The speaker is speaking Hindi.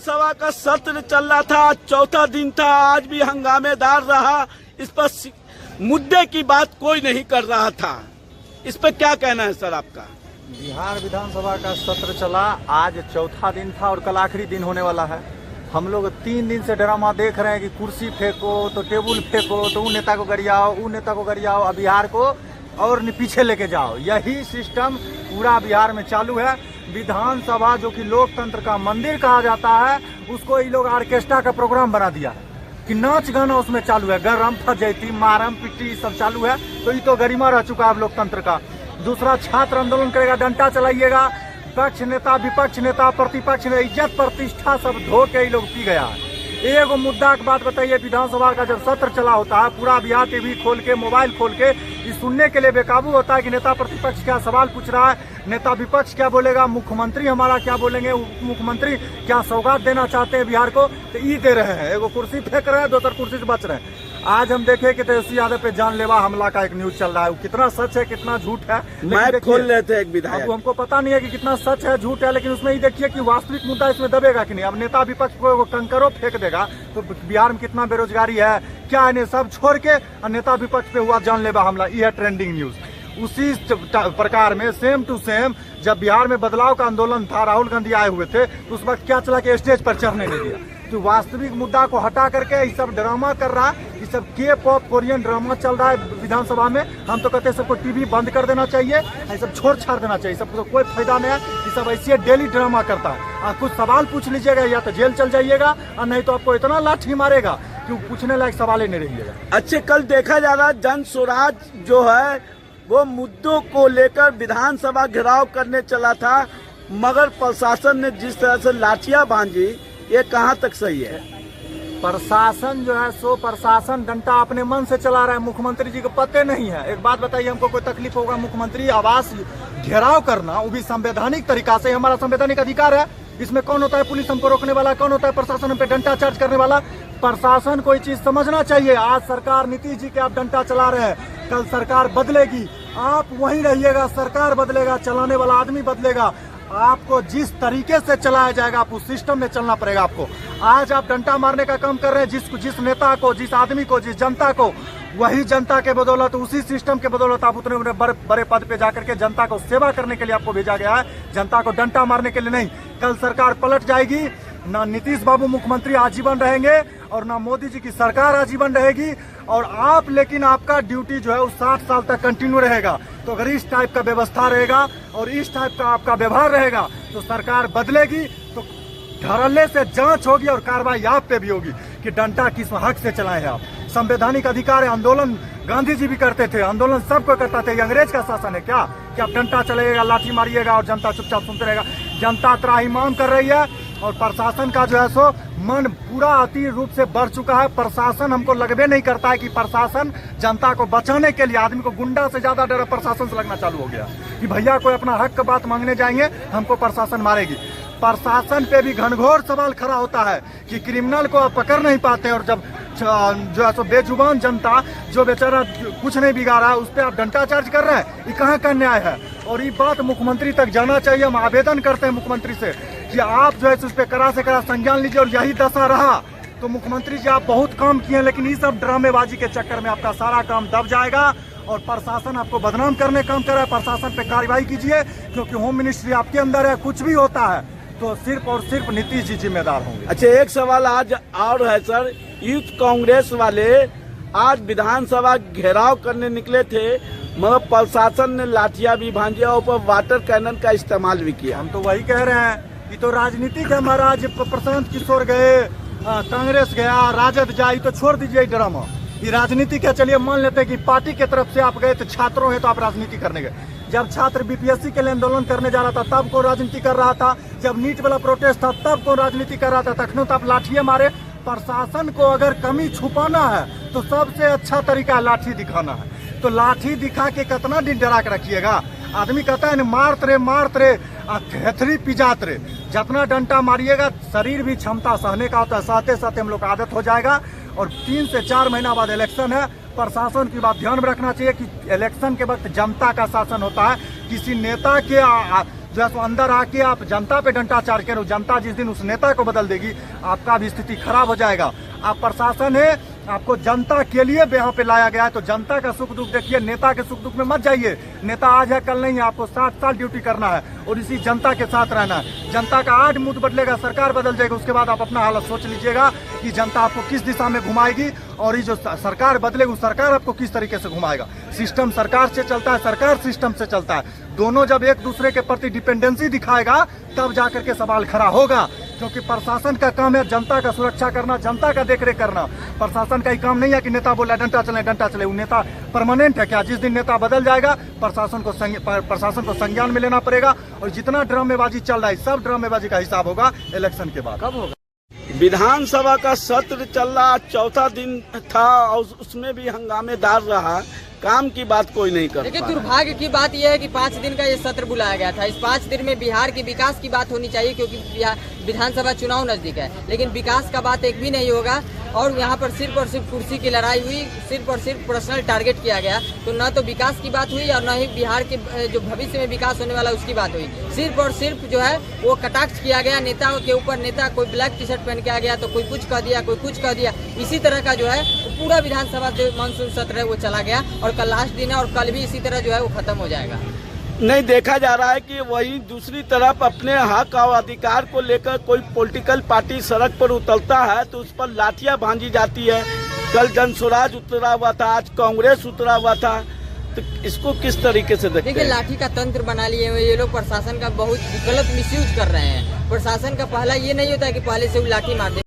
विधानसभा का सत्र चल रहा था, आज चौथा दिन था, आज भी हंगामेदार रहा। इस पर मुद्दे की बात कोई नहीं कर रहा था। इस पर क्या कहना है सर आपका? बिहार विधानसभा का सत्र चला, आज चौथा दिन था और कल आखिरी दिन होने वाला है। हम लोग 3 दिन से ड्रामा देख रहे हैं कि कुर्सी फेंको तो टेबल फेंको तो उन नेता को गरियाओ, उन नेता को गरियाओ, अब बिहार को और पीछे लेके जाओ। यही सिस्टम पूरा बिहार में चालू है। विधानसभा जो कि लोकतंत्र का मंदिर कहा जाता है, उसको ये लोग ऑर्केस्ट्रा का प्रोग्राम बना दिया है कि नाच गाना उसमें चालू है। गरम फजैती मारम पिट्टी सब चालू है। तो ये तो गरिमा रह चुका है लोकतंत्र का। दूसरा, छात्र आंदोलन करेगा, डंडा चलाइएगा, पक्ष नेता विपक्ष नेता प्रतिपक्ष ने इज्जत प्रतिष्ठा सब धो के ये लोग पी गया है। एगो मुद्दा की बात बताइए, विधानसभा का जब सत्र चला होता है, पूरा बिहार टीवी खोल के मोबाइल खोल के ये सुनने के लिए बेकाबू होता है कि नेता प्रतिपक्ष क्या सवाल पूछ रहा है, नेता विपक्ष क्या बोलेगा, मुख्यमंत्री हमारा क्या बोलेंगे, मुख्यमंत्री क्या सौगात देना चाहते हैं बिहार को, तो ये दे रहे हैं। एगो कुर्सी फेंक रहे हैं, दूसर कुर्सी से बच रहे हैं। आज हम देखे कि तेजस्वी यादव पे जानलेवा हमला का एक न्यूज चल रहा है। कितना सच है कितना झूठ है, मैं खोल रहे थे एक विधायक। अब हमको पता नहीं है कि कितना सच है झूठ है, लेकिन उसमें ये देखिए कि वास्तविक मुद्दा इसमें दबेगा कि नहीं। अब नेता विपक्ष को कंकरो फेंक देगा तो बिहार में कितना बेरोजगारी है क्या, इन्हें सब छोड़ के नेता विपक्ष पे हुआ जानलेवा हमला। ये है ट्रेंडिंग न्यूज। उसी प्रकार में सेम टू सेम जब बिहार में बदलाव का आंदोलन था, राहुल गांधी आए हुए थे, तो उस वक्त क्या चला कि स्टेज पर चढ़ने नहीं दिया। तो वास्तविक मुद्दा को हटा करके ये सब ड्रामा कर रहा है। ये सब के पॉप कोरियन ड्रामा चल रहा है विधानसभा में। हम तो कहते हैं सबको टीवी बंद कर देना चाहिए, ये सब छोड़ छाड़ देना चाहिए। सबको कोई फायदा नहीं है। ये सब ऐसे डेली ड्रामा करता है। कुछ सवाल पूछ लीजिएगा या तो जेल चल जाइएगा, और नहीं तो आपको इतना लाठी मारेगा कि पूछने लायक सवाल ही नहीं रहिएगा। अच्छे, कल देखा जा रहा जन स्वराज जो है वो मुद्दों को लेकर विधानसभा घेराव करने चला था, मगर प्रशासन ने जिस तरह से लाठियां बांधी, ये कहाँ तक सही है? प्रशासन जो है सो प्रशासन डंडा अपने मन से चला रहा है। मुख्यमंत्री जी को पते नहीं है। एक बात बताइए, हमको कोई तकलीफ होगा मुख्यमंत्री आवास घेराव करना, वो भी संवैधानिक तरीका से, हमारा संवैधानिक अधिकार है। इसमें कौन होता है पुलिस हमको रोकने वाला, कौन होता है प्रशासन हम पे डंडा चार्ज करने वाला? प्रशासन कोई चीज समझना चाहिए। आज सरकार नीतीश जी के आप डंडा चला रहे हैं, कल सरकार बदलेगी, आप वहीं रहिएगा, सरकार बदलेगा, चलाने वाला आदमी बदलेगा। आपको जिस तरीके से चलाया जाएगा आप उस सिस्टम में चलना पड़ेगा आपको। आज आप डंडा मारने का काम कर रहे हैं, जिस नेता को, जिस आदमी को, जिस जनता को, वही जनता के बदौलत, उसी सिस्टम के बदौलत आप उतने बड़े पद पे जाकर के जनता को सेवा करने के लिए आपको भेजा गया है, जनता को डंडा मारने के लिए नहीं। कल सरकार पलट जाएगी, ना नीतीश बाबू मुख्यमंत्री आजीवन रहेंगे और ना मोदी जी की सरकार आजीवन रहेगी, और आप, लेकिन आपका ड्यूटी जो है वो 60 साल तक कंटिन्यू रहेगा। तो अगर इस टाइप का व्यवस्था रहेगा और इस टाइप का आपका व्यवहार रहेगा तो सरकार बदलेगी, तो धड़ल्ले से जांच होगी और कार्रवाई आप पे भी होगी कि डंडा किस हक से चलाए हैं आप। संवैधानिक अधिकार है। आंदोलन गांधी जी भी करते थे, आंदोलन सबको करता था। ये अंग्रेज का शासन है क्या कि आप डंडा चलाइएगा, लाठी मारिएगा और जनता चुपचाप सुनते रहेगा? जनता त्राहिमाम कर रही है और प्रशासन का जो है सो मन पूरा अति रूप से बढ़ चुका है। प्रशासन, हमको लगभग नहीं करता है कि प्रशासन जनता को बचाने के लिए, आदमी को गुंडा से ज्यादा डर प्रशासन से लगना चालू हो गया कि भैया कोई अपना हक का बात मांगने जाएंगे हमको प्रशासन मारेगी। प्रशासन पे भी घनघोर सवाल खड़ा होता है कि क्रिमिनल को आप पकड़ नहीं पाते, और जब जो है सो बेजुबान जनता जो बेचारा कुछ नहीं बिगाड़ा है उस पर आप डंडा चार्ज कर रहे हैं, ये कहाँ का न्याय है? और ये बात मुख्यमंत्री तक जाना चाहिए। हम आवेदन करते हैं मुख्यमंत्री से कि आप जो है उस पर कड़ा से कड़ा संज्ञान लीजिए, और यही दशा रहा तो मुख्यमंत्री जी आप बहुत काम किए, लेकिन ये सब ड्रामेबाजी के चक्कर में आपका सारा काम दब जाएगा और प्रशासन आपको बदनाम करने काम कर रहा है। प्रशासन पे कार्रवाई कीजिए, क्योंकि होम मिनिस्ट्री आपके अंदर है। कुछ भी होता है तो सिर्फ और सिर्फ नीतीश जी जिम्मेदार होंगे। अच्छा, एक सवाल आज और है सर, यूथ कांग्रेस वाले आज विधानसभा घेराव करने निकले थे, मगर प्रशासन ने लाठियां भी भांजी और ऊपर वाटर कैनन का इस्तेमाल भी किया। हम तो वही कह रहे हैं, ये तो राजनीतिक है महाराज। प्रशांत किशोर गए, कांग्रेस गया, राजद जाए, तो छोड़ दीजिए ड्रामा। ये राजनीतिक है। चलिए मान लेते हैं कि पार्टी की तरफ से आप गए तो छात्रों हैं तो आप राजनीति करने गए। जब छात्र बीपीएससी के लिए आंदोलन करने जा रहा था तब कौन राजनीति कर रहा था? जब नीट वाला प्रोटेस्ट था तब कौन राजनीति कर रहा था? तखनों तो आप लाठियां मारे। प्रशासन को अगर कमी छुपाना है तो सबसे अच्छा तरीका लाठी दिखाना है। तो लाठी दिखा के कितना दिन डरा के रखिएगा? आदमी कहता है मारत रे थेथरी पिजात रे। जितना डंडा मारिएगा शरीर भी क्षमता सहने का होता है, सहते सहते हम लोग आदत हो जाएगा। और 3 से 4 महीना बाद इलेक्शन है। प्रशासन की बात ध्यान में रखना चाहिए कि इलेक्शन के वक्त जनता का शासन होता है। किसी नेता के जो है सो अंदर आके आप जनता पे डंटाचार करो। जनता जिस दिन उस नेता को बदल देगी, आपका भी स्थिति खराब हो जाएगा। आप प्रशासन है, आपको जनता के लिए यहाँ पे लाया गया है, तो जनता का सुख दुख देखिए, नेता के सुख दुख में मत जाइए। नेता आज है कल नहीं है, आपको 60 साल ड्यूटी करना है और इसी जनता के साथ रहना है। जनता का आज मूड बदलेगा, सरकार बदल जाएगी, उसके बाद आप अपना हालत सोच लीजिएगा कि जनता आपको किस दिशा में घुमाएगी और ये जो सरकार बदलेगी, सरकार आपको किस तरीके से घुमाएगा। सिस्टम सरकार से चलता है, सरकार सिस्टम से चलता है। दोनों जब एक दूसरे के प्रति डिपेंडेंसी दिखाएगा, तब जाकर के सवाल खड़ा होगा। क्योंकि प्रशासन का काम है जनता का सुरक्षा करना, जनता का देखरेख करना। प्रशासन का ही काम नहीं है कि नेता बोला डंडा चले। वो नेता परमानेंट है क्या? जिस दिन नेता बदल जाएगा, प्रशासन को संज्ञान में लेना पड़ेगा। और जितना ड्रामेबाजी चल रहा है, सब ड्रामेबाजी का हिसाब होगा इलेक्शन के बाद। कब होगा? विधानसभा का सत्र चल रहा, चौथा दिन था और उसमें भी हंगामेदार रहा। काम की बात कोई नहीं कर देखिए, दुर्भाग्य की बात यह है कि 5 दिन का ये सत्र बुलाया गया था। इस 5 दिन में बिहार के विकास की बात होनी चाहिए, क्योंकि विधानसभा चुनाव नजदीक है, लेकिन विकास का बात एक भी नहीं होगा। और यहाँ पर सिर्फ और सिर्फ कुर्सी की लड़ाई हुई, सिर्फ और सिर्फ पर्सनल टारगेट किया गया। तो न तो विकास की बात हुई और न ही बिहार के जो भविष्य में विकास होने वाला उसकी बात हुई। सिर्फ और सिर्फ जो है वो कटाक्ष किया गया नेताओं के ऊपर। नेता कोई ब्लैक टी शर्ट पहन के आ गया तो कोई कुछ कह दिया, कोई कुछ कह दिया। इसी तरह का जो है पूरा विधानसभा जो मानसून सत्र है वो चला गया और कल लास्ट दिन है और कल भी इसी तरह जो है वो खत्म हो जाएगा। नहीं, देखा जा रहा है कि वही दूसरी तरफ अपने हक और अधिकार को लेकर कोई पॉलिटिकल पार्टी सड़क पर उतरता है तो उस पर लाठियां भांजी जाती है। कल जनस्वराज उतरा हुआ था, आज कांग्रेस उतरा हुआ था। तो इसको किस तरीके से देखते हैं? देखिए, लाठी का तंत्र बना लिए हुए ये लोग प्रशासन का बहुत गलत मिसयूज कर रहे हैं। प्रशासन का पहला ये नहीं होता है कि पहले से वो लाठी मार दे।